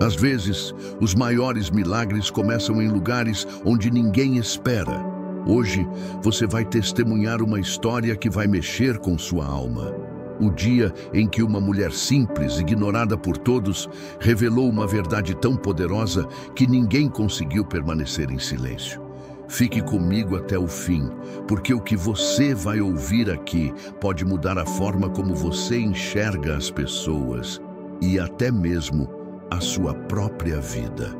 Às vezes, os maiores milagres começam em lugares onde ninguém espera. Hoje, você vai testemunhar uma história que vai mexer com sua alma. O dia em que uma mulher simples, ignorada por todos, revelou uma verdade tão poderosa que ninguém conseguiu permanecer em silêncio. Fique comigo até o fim, porque o que você vai ouvir aqui pode mudar a forma como você enxerga as pessoas e até mesmo a sua própria vida.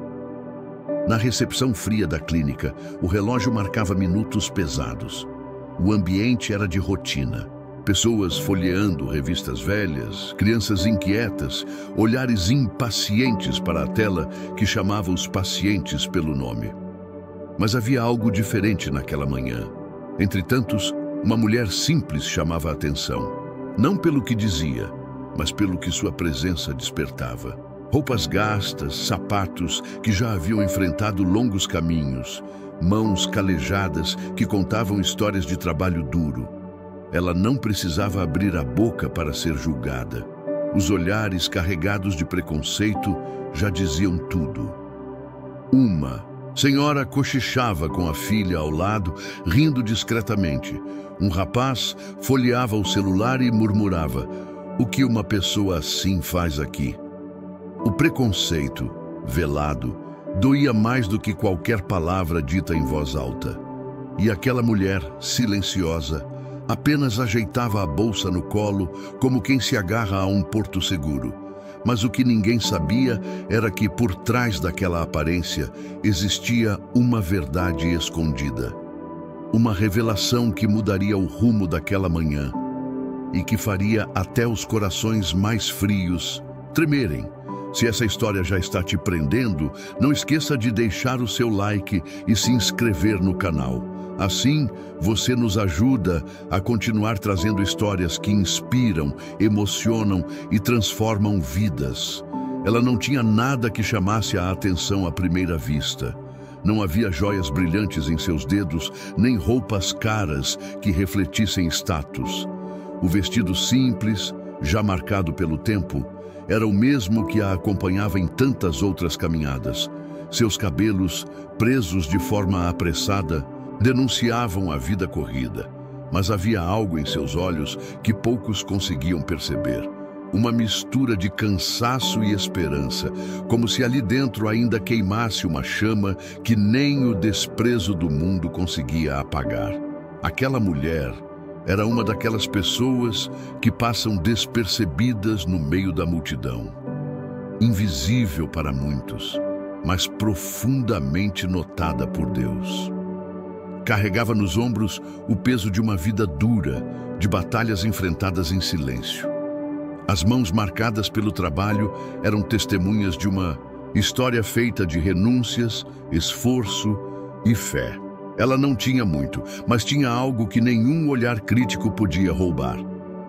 Na recepção fria da clínica, o relógio marcava minutos pesados. O ambiente era de rotina. Pessoas folheando revistas velhas, crianças inquietas, olhares impacientes para a tela que chamava os pacientes pelo nome. Mas havia algo diferente naquela manhã. Entre tantos, uma mulher simples chamava a atenção. Não pelo que dizia, mas pelo que sua presença despertava. Roupas gastas, sapatos que já haviam enfrentado longos caminhos, mãos calejadas que contavam histórias de trabalho duro. Ela não precisava abrir a boca para ser julgada. Os olhares carregados de preconceito já diziam tudo. Uma senhora cochichava com a filha ao lado, rindo discretamente. Um rapaz folheava o celular e murmurava: "O que uma pessoa assim faz aqui?" O preconceito, velado, doía mais do que qualquer palavra dita em voz alta. E aquela mulher, silenciosa, apenas ajeitava a bolsa no colo, como quem se agarra a um porto seguro. Mas o que ninguém sabia era que, por trás daquela aparência, existia uma verdade escondida. Uma revelação que mudaria o rumo daquela manhã e que faria até os corações mais frios tremerem. Se essa história já está te prendendo, não esqueça de deixar o seu like e se inscrever no canal. Assim, você nos ajuda a continuar trazendo histórias que inspiram, emocionam e transformam vidas. Ela não tinha nada que chamasse a atenção à primeira vista. Não havia joias brilhantes em seus dedos, nem roupas caras que refletissem status. O vestido simples, já marcado pelo tempo, era o mesmo que a acompanhava em tantas outras caminhadas. Seus cabelos, presos de forma apressada, denunciavam a vida corrida, mas havia algo em seus olhos que poucos conseguiam perceber. Uma mistura de cansaço e esperança, como se ali dentro ainda queimasse uma chama que nem o desprezo do mundo conseguia apagar. Aquela mulher era uma daquelas pessoas que passam despercebidas no meio da multidão. Invisível para muitos, mas profundamente notada por Deus. Carregava nos ombros o peso de uma vida dura, de batalhas enfrentadas em silêncio. As mãos marcadas pelo trabalho eram testemunhas de uma história feita de renúncias, esforço e fé. Ela não tinha muito, mas tinha algo que nenhum olhar crítico podia roubar.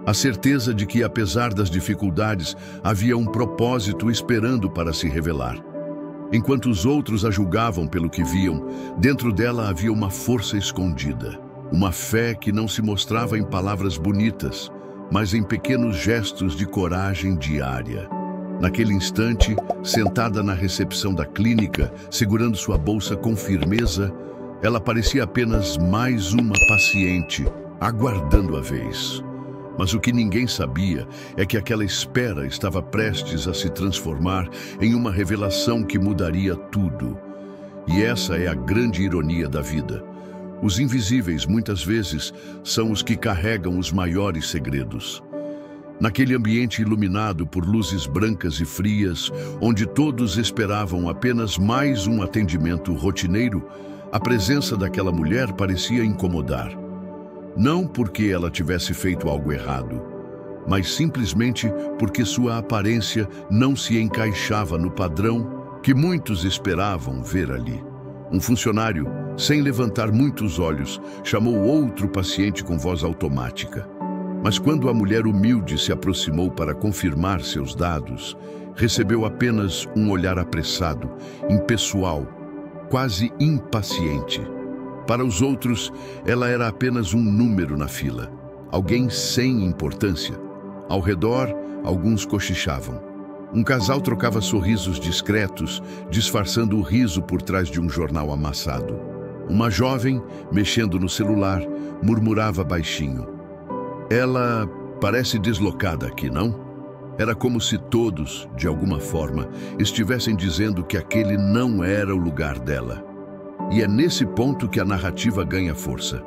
A certeza de que, apesar das dificuldades, havia um propósito esperando para se revelar. Enquanto os outros a julgavam pelo que viam, dentro dela havia uma força escondida. Uma fé que não se mostrava em palavras bonitas, mas em pequenos gestos de coragem diária. Naquele instante, sentada na recepção da clínica, segurando sua bolsa com firmeza, ela parecia apenas mais uma paciente, aguardando a vez. Mas o que ninguém sabia é que aquela espera estava prestes a se transformar em uma revelação que mudaria tudo. E essa é a grande ironia da vida. Os invisíveis, muitas vezes, são os que carregam os maiores segredos. Naquele ambiente iluminado por luzes brancas e frias, onde todos esperavam apenas mais um atendimento rotineiro, a presença daquela mulher parecia incomodar. Não porque ela tivesse feito algo errado, mas simplesmente porque sua aparência não se encaixava no padrão que muitos esperavam ver ali. Um funcionário, sem levantar muitos olhos, chamou outro paciente com voz automática. Mas quando a mulher humilde se aproximou para confirmar seus dados, recebeu apenas um olhar apressado, impessoal, quase impaciente. Para os outros, ela era apenas um número na fila, alguém sem importância. Ao redor, alguns cochichavam. Um casal trocava sorrisos discretos, disfarçando o riso por trás de um jornal amassado. Uma jovem, mexendo no celular, murmurava baixinho: "Ela parece deslocada aqui, não?" Era como se todos, de alguma forma, estivessem dizendo que aquele não era o lugar dela. E é nesse ponto que a narrativa ganha força.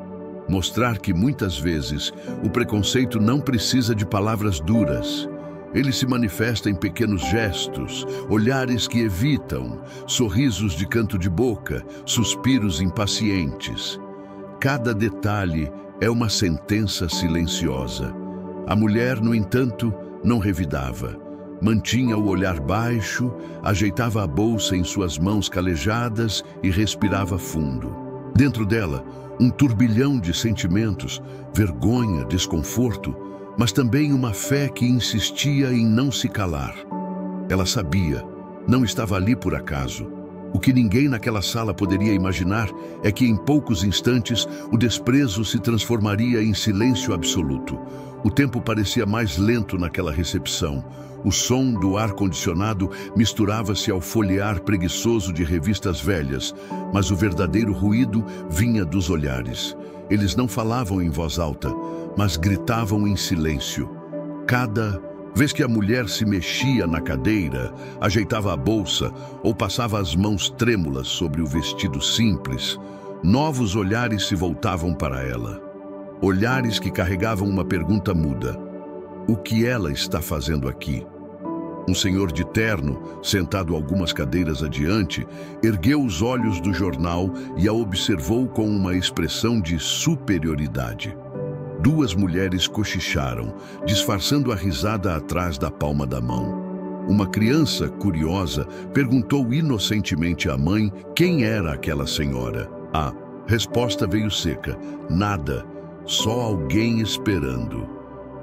Mostrar que, muitas vezes, o preconceito não precisa de palavras duras. Ele se manifesta em pequenos gestos, olhares que evitam, sorrisos de canto de boca, suspiros impacientes. Cada detalhe é uma sentença silenciosa. A mulher, no entanto, não revidava. Mantinha o olhar baixo, ajeitava a bolsa em suas mãos calejadas e respirava fundo. Dentro dela, um turbilhão de sentimentos, vergonha, desconforto, mas também uma fé que insistia em não se calar. Ela sabia, não estava ali por acaso. O que ninguém naquela sala poderia imaginar é que em poucos instantes o desprezo se transformaria em silêncio absoluto. O tempo parecia mais lento naquela recepção. O som do ar-condicionado misturava-se ao folhear preguiçoso de revistas velhas, mas o verdadeiro ruído vinha dos olhares. Eles não falavam em voz alta, mas gritavam em silêncio. Cada vez que a mulher se mexia na cadeira, ajeitava a bolsa ou passava as mãos trêmulas sobre o vestido simples, novos olhares se voltavam para ela. Olhares que carregavam uma pergunta muda: o que ela está fazendo aqui? Um senhor de terno, sentado algumas cadeiras adiante, ergueu os olhos do jornal e a observou com uma expressão de superioridade. Duas mulheres cochicharam, disfarçando a risada atrás da palma da mão. Uma criança, curiosa, perguntou inocentemente à mãe quem era aquela senhora. A resposta veio seca: nada, só alguém esperando.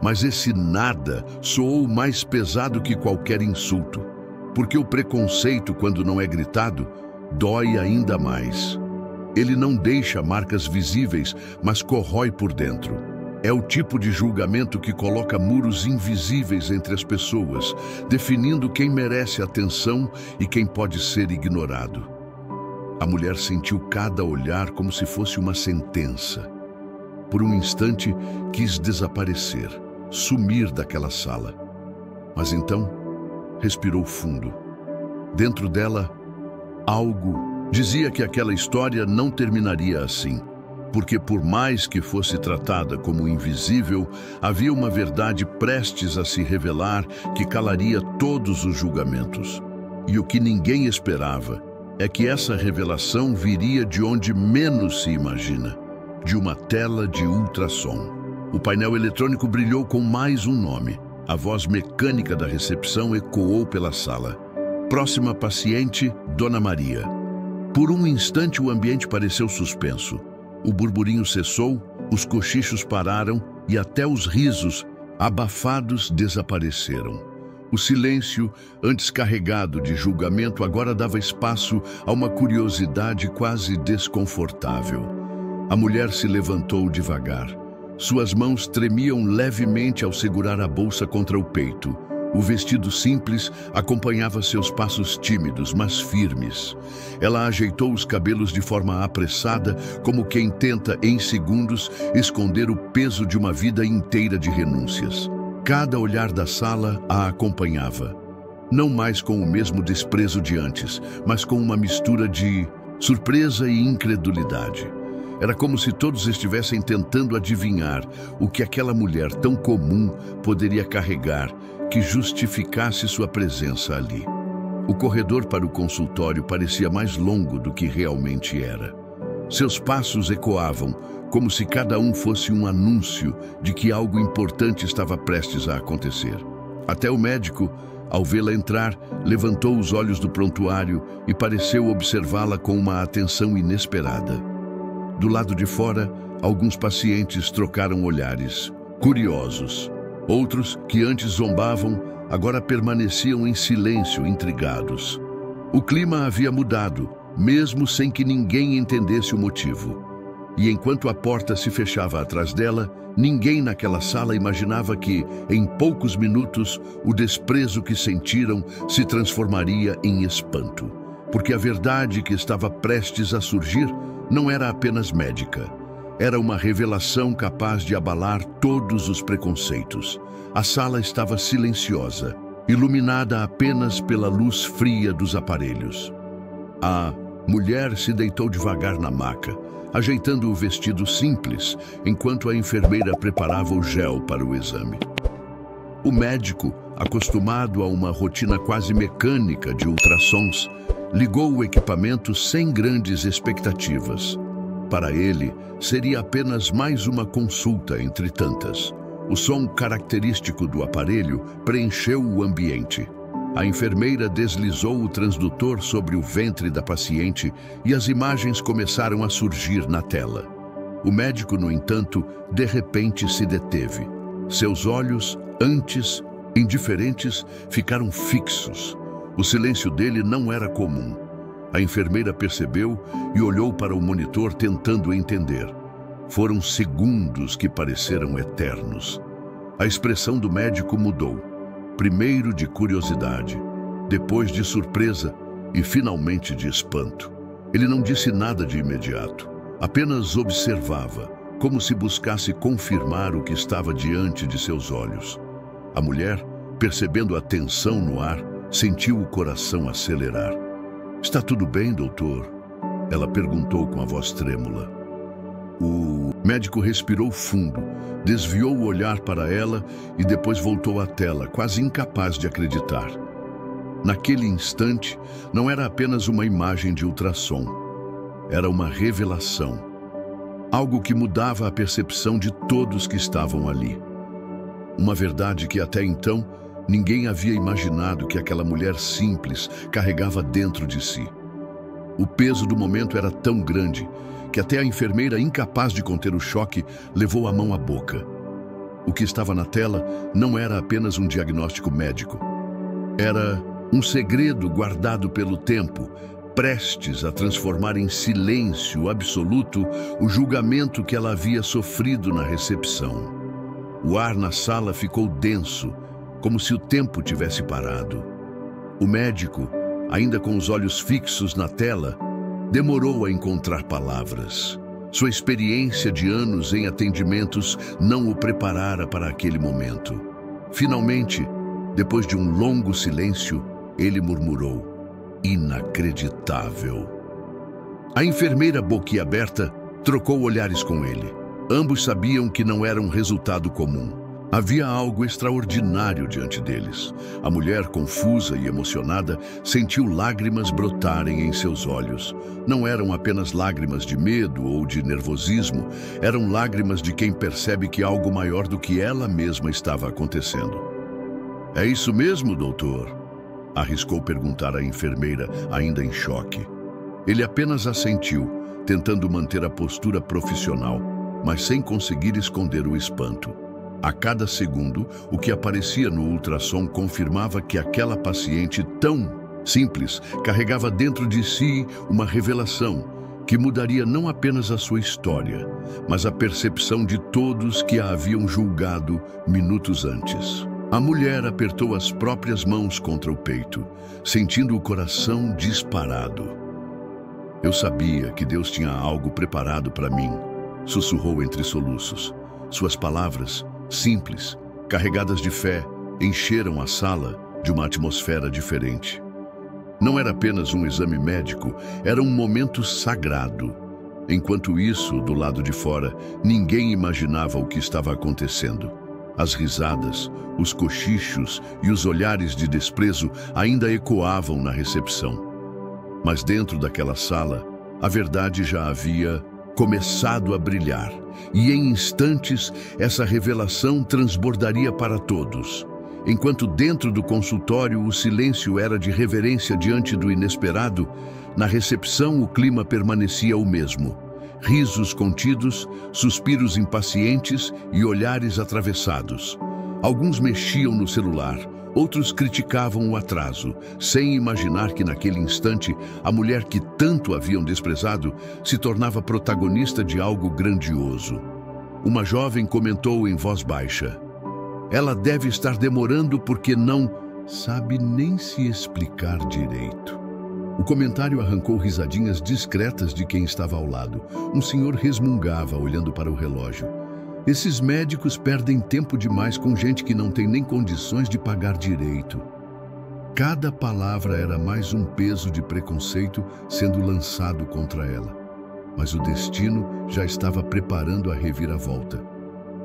Mas esse nada soou mais pesado que qualquer insulto, porque o preconceito, quando não é gritado, dói ainda mais. Ele não deixa marcas visíveis, mas corrói por dentro. É o tipo de julgamento que coloca muros invisíveis entre as pessoas, definindo quem merece atenção e quem pode ser ignorado. A mulher sentiu cada olhar como se fosse uma sentença. Por um instante, quis desaparecer, sumir daquela sala. Mas então, respirou fundo. Dentro dela, algo dizia que aquela história não terminaria assim, porque por mais que fosse tratada como invisível, havia uma verdade prestes a se revelar que calaria todos os julgamentos. E o que ninguém esperava é que essa revelação viria de onde menos se imagina, de uma tela de ultrassom. O painel eletrônico brilhou com mais um nome. A voz mecânica da recepção ecoou pela sala. Próxima paciente, Dona Maria. Por um instante o ambiente pareceu suspenso. O burburinho cessou, os cochichos pararam e até os risos, abafados, desapareceram. O silêncio, antes carregado de julgamento, agora dava espaço a uma curiosidade quase desconfortável. A mulher se levantou devagar. Suas mãos tremiam levemente ao segurar a bolsa contra o peito. O vestido simples acompanhava seus passos tímidos, mas firmes. Ela ajeitou os cabelos de forma apressada, como quem tenta, em segundos, esconder o peso de uma vida inteira de renúncias. Cada olhar da sala a acompanhava. Não mais com o mesmo desprezo de antes, mas com uma mistura de surpresa e incredulidade. Era como se todos estivessem tentando adivinhar o que aquela mulher tão comum poderia carregar que justificasse sua presença ali. O corredor para o consultório parecia mais longo do que realmente era. Seus passos ecoavam, como se cada um fosse um anúncio de que algo importante estava prestes a acontecer. Até o médico, ao vê-la entrar, levantou os olhos do prontuário e pareceu observá-la com uma atenção inesperada. Do lado de fora, alguns pacientes trocaram olhares, curiosos. Outros, que antes zombavam, agora permaneciam em silêncio, intrigados. O clima havia mudado, mesmo sem que ninguém entendesse o motivo. e enquanto a porta se fechava atrás dela, ninguém naquela sala imaginava que, em poucos minutos, o desprezo que sentiram se transformaria em espanto. Porque a verdade que estava prestes a surgir não era apenas médica. Era uma revelação capaz de abalar todos os preconceitos. A sala estava silenciosa, iluminada apenas pela luz fria dos aparelhos. A mulher se deitou devagar na maca, ajeitando o vestido simples, enquanto a enfermeira preparava o gel para o exame. O médico, acostumado a uma rotina quase mecânica de ultrassons, ligou o equipamento sem grandes expectativas. Para ele, seria apenas mais uma consulta entre tantas. O som característico do aparelho preencheu o ambiente. A enfermeira deslizou o transdutor sobre o ventre da paciente e as imagens começaram a surgir na tela. O médico, no entanto, de repente se deteve. Seus olhos, antes indiferentes, ficaram fixos. O silêncio dele não era comum. A enfermeira percebeu e olhou para o monitor tentando entender. Foram segundos que pareceram eternos. A expressão do médico mudou. Primeiro de curiosidade, depois de surpresa e finalmente de espanto. Ele não disse nada de imediato, apenas observava, como se buscasse confirmar o que estava diante de seus olhos. A mulher, percebendo a tensão no ar, sentiu o coração acelerar. "Está tudo bem, doutor?" Ela perguntou com a voz trêmula. O médico respirou fundo, desviou o olhar para ela e depois voltou à tela, quase incapaz de acreditar. Naquele instante, não era apenas uma imagem de ultrassom. Era uma revelação. Algo que mudava a percepção de todos que estavam ali. Uma verdade que até então ninguém havia imaginado que aquela mulher simples carregava dentro de si. O peso do momento era tão grande que até a enfermeira, incapaz de conter o choque, levou a mão à boca. O que estava na tela não era apenas um diagnóstico médico. Era um segredo guardado pelo tempo, prestes a transformar em silêncio absoluto o julgamento que ela havia sofrido na recepção. O ar na sala ficou denso, como se o tempo tivesse parado. O médico, ainda com os olhos fixos na tela, demorou a encontrar palavras. Sua experiência de anos em atendimentos não o preparara para aquele momento. Finalmente, depois de um longo silêncio, ele murmurou: "Inacreditável." A enfermeira, boquiaberta, trocou olhares com ele. Ambos sabiam que não era um resultado comum. Havia algo extraordinário diante deles. A mulher, confusa e emocionada, sentiu lágrimas brotarem em seus olhos. Não eram apenas lágrimas de medo ou de nervosismo, eram lágrimas de quem percebe que algo maior do que ela mesma estava acontecendo. "É isso mesmo, doutor?" arriscou perguntar a enfermeira, ainda em choque. Ele apenas assentiu, tentando manter a postura profissional, mas sem conseguir esconder o espanto. A cada segundo, o que aparecia no ultrassom confirmava que aquela paciente tão simples carregava dentro de si uma revelação que mudaria não apenas a sua história, mas a percepção de todos que a haviam julgado minutos antes. A mulher apertou as próprias mãos contra o peito, sentindo o coração disparado. "Eu sabia que Deus tinha algo preparado para mim", sussurrou entre soluços. Suas palavras, simples, carregadas de fé, encheram a sala de uma atmosfera diferente. Não era apenas um exame médico, era um momento sagrado. Enquanto isso, do lado de fora, ninguém imaginava o que estava acontecendo. As risadas, os cochichos e os olhares de desprezo ainda ecoavam na recepção. Mas dentro daquela sala, a verdade já havia começado a brilhar, e em instantes essa revelação transbordaria para todos. Enquanto dentro do consultório o silêncio era de reverência diante do inesperado, na recepção o clima permanecia o mesmo. Risos contidos, suspiros impacientes e olhares atravessados. Alguns mexiam no celular, Outros criticavam o atraso, sem imaginar que naquele instante a mulher que tanto haviam desprezado se tornava protagonista de algo grandioso. Uma jovem comentou em voz baixa: "Ela deve estar demorando porque não sabe nem se explicar direito." O comentário arrancou risadinhas discretas de quem estava ao lado. Um senhor resmungava, olhando para o relógio. "Esses médicos perdem tempo demais com gente que não tem nem condições de pagar direito." Cada palavra era mais um peso de preconceito sendo lançado contra ela. Mas o destino já estava preparando a reviravolta.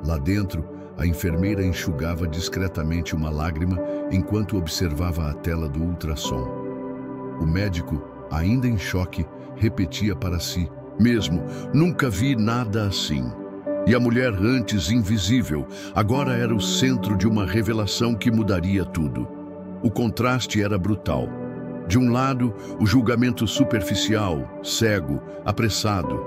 Lá dentro, a enfermeira enxugava discretamente uma lágrima enquanto observava a tela do ultrassom. O médico, ainda em choque, repetia para si mesmo: "Nunca vi nada assim." E a mulher, antes invisível, agora era o centro de uma revelação que mudaria tudo. O contraste era brutal. De um lado, o julgamento superficial, cego, apressado.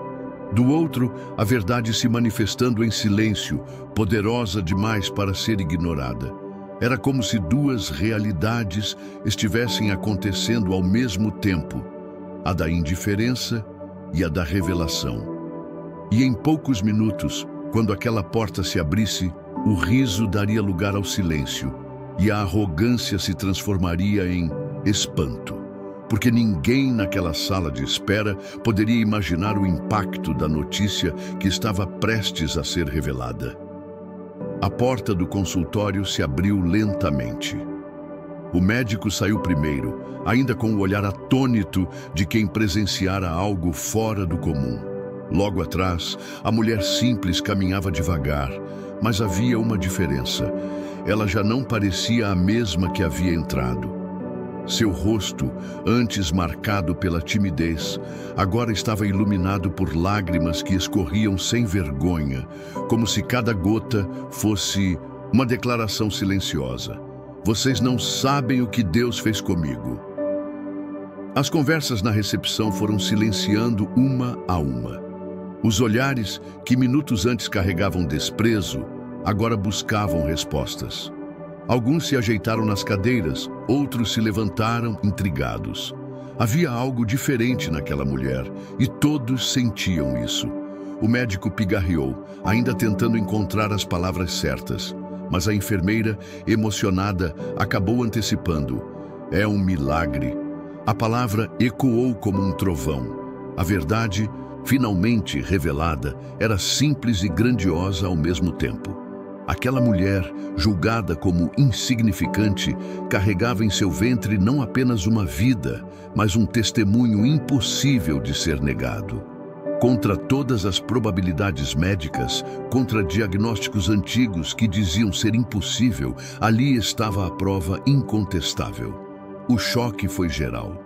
Do outro, a verdade se manifestando em silêncio, poderosa demais para ser ignorada. Era como se duas realidades estivessem acontecendo ao mesmo tempo, a da indiferença e a da revelação. E em poucos minutos, quando aquela porta se abrisse, o riso daria lugar ao silêncio e a arrogância se transformaria em espanto, porque ninguém naquela sala de espera poderia imaginar o impacto da notícia que estava prestes a ser revelada. A porta do consultório se abriu lentamente. O médico saiu primeiro, ainda com o olhar atônito de quem presenciara algo fora do comum. Logo atrás, a mulher simples caminhava devagar, mas havia uma diferença. Ela já não parecia a mesma que havia entrado. Seu rosto, antes marcado pela timidez, agora estava iluminado por lágrimas que escorriam sem vergonha, como se cada gota fosse uma declaração silenciosa. "Vocês não sabem o que Deus fez comigo." As conversas na recepção foram silenciando uma a uma. Os olhares, que minutos antes carregavam desprezo, agora buscavam respostas. Alguns se ajeitaram nas cadeiras, outros se levantaram intrigados. Havia algo diferente naquela mulher, e todos sentiam isso. O médico pigarreou, ainda tentando encontrar as palavras certas, mas a enfermeira, emocionada, acabou antecipando: "É um milagre." A palavra ecoou como um trovão. A verdade, finalmente revelada, era simples e grandiosa ao mesmo tempo. Aquela mulher, julgada como insignificante, carregava em seu ventre não apenas uma vida, mas um testemunho impossível de ser negado. Contra todas as probabilidades médicas, contra diagnósticos antigos que diziam ser impossível, ali estava a prova incontestável. O choque foi geral.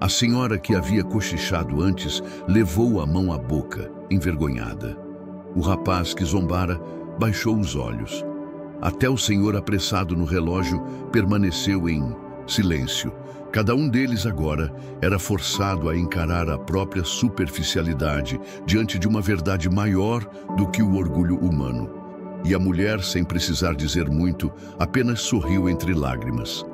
A senhora que havia cochichado antes levou a mão à boca, envergonhada. O rapaz que zombara baixou os olhos. Até o senhor apressado no relógio permaneceu em silêncio. Cada um deles agora era forçado a encarar a própria superficialidade diante de uma verdade maior do que o orgulho humano. E a mulher, sem precisar dizer muito, apenas sorriu entre lágrimas.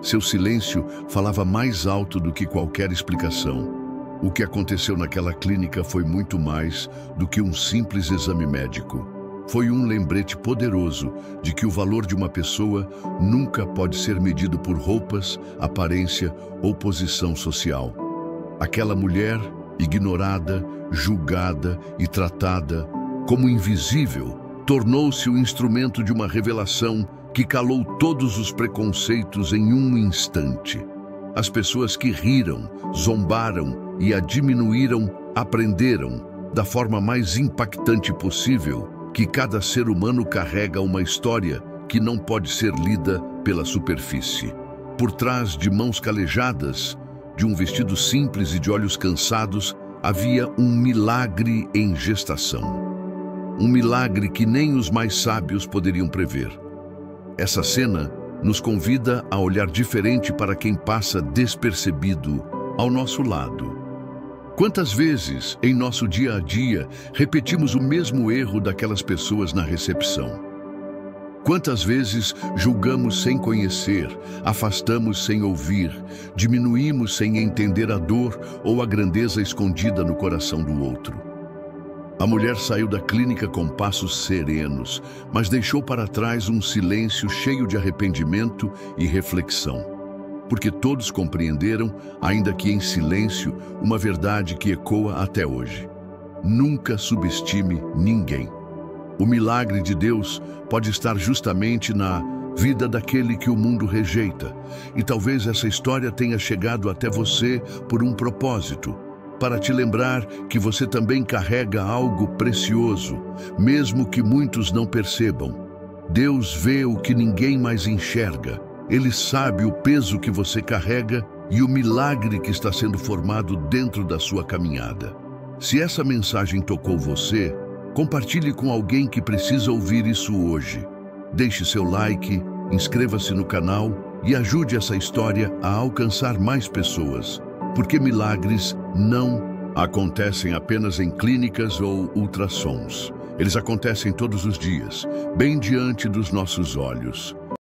Seu silêncio falava mais alto do que qualquer explicação. O que aconteceu naquela clínica foi muito mais do que um simples exame médico. Foi um lembrete poderoso de que o valor de uma pessoa nunca pode ser medido por roupas, aparência ou posição social. Aquela mulher, ignorada, julgada e tratada como invisível, tornou-se o instrumento de uma revelação que calou todos os preconceitos em um instante. As pessoas que riram, zombaram e a diminuíram aprenderam, da forma mais impactante possível, que cada ser humano carrega uma história que não pode ser lida pela superfície. Por trás de mãos calejadas, de um vestido simples e de olhos cansados, havia um milagre em gestação. Um milagre que nem os mais sábios poderiam prever. Essa cena nos convida a olhar diferente para quem passa despercebido ao nosso lado. Quantas vezes, em nosso dia a dia, repetimos o mesmo erro daquelas pessoas na recepção? Quantas vezes julgamos sem conhecer, afastamos sem ouvir, diminuímos sem entender a dor ou a grandeza escondida no coração do outro. A mulher saiu da clínica com passos serenos, mas deixou para trás um silêncio cheio de arrependimento e reflexão. Porque todos compreenderam, ainda que em silêncio, uma verdade que ecoa até hoje. Nunca subestime ninguém. O milagre de Deus pode estar justamente na vida daquele que o mundo rejeita. E talvez essa história tenha chegado até você por um propósito, para te lembrar que você também carrega algo precioso, mesmo que muitos não percebam. Deus vê o que ninguém mais enxerga. Ele sabe o peso que você carrega e o milagre que está sendo formado dentro da sua caminhada. Se essa mensagem tocou você, compartilhe com alguém que precisa ouvir isso hoje. Deixe seu like, inscreva-se no canal e ajude essa história a alcançar mais pessoas. Porque milagres não acontecem apenas em clínicas ou ultrassons. Eles acontecem todos os dias, bem diante dos nossos olhos.